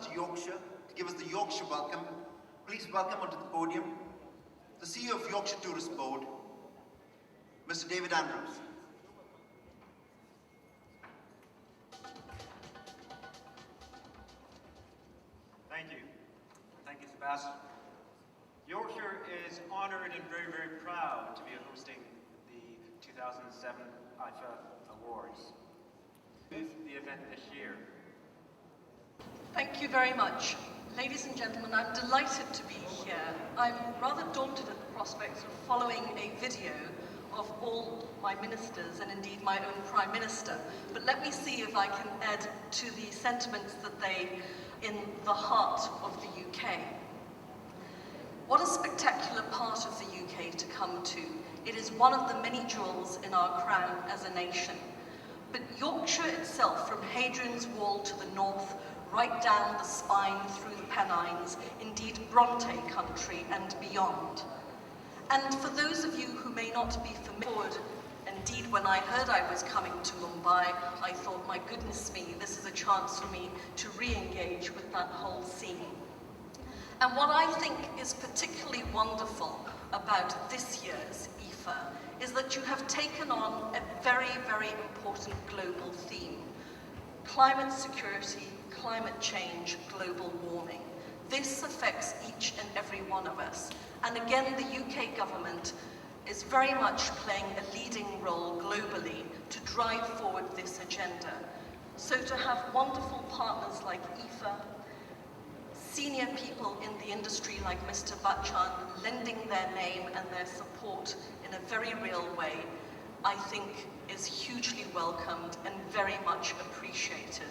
to Yorkshire to give us the Yorkshire welcome, please welcome onto the podium the CEO of Yorkshire Tourist Board, Mr. David Andrews. Thank you. Thank you, Sebastian. Yorkshire is honoured and very, very proud to be hosting the 2007 IIFA Awards. The event this year. Thank you very much. Ladies and gentlemen, I'm delighted to be here. I'm rather daunted at the prospect of following a video of all my ministers and indeed my own Prime Minister. But let me see if I can add to the sentiments that they in the heart of the UK. What a spectacular part of the UK to come to. It is one of the many jewels in our crown as a nation. But Yorkshire itself, from Hadrian's Wall to the north, right down the spine through the Pennines, indeed Bronte country and beyond. And for those of you who may not be familiar, indeed when I heard I was coming to Mumbai, I thought, my goodness me, this is a chance for me to re-engage with that whole scene. And what I think is particularly wonderful about this year's IIFA is that you have taken on a very, very important global theme. Climate security, climate change, global warming. This affects each and every one of us. And again, the UK government is very much playing a leading role globally to drive forward this agenda. So to have wonderful partners like IIFA, senior people in the industry like Mr. Bachchan lending their name and their support in a very real way, I think is hugely welcomed and very much appreciated.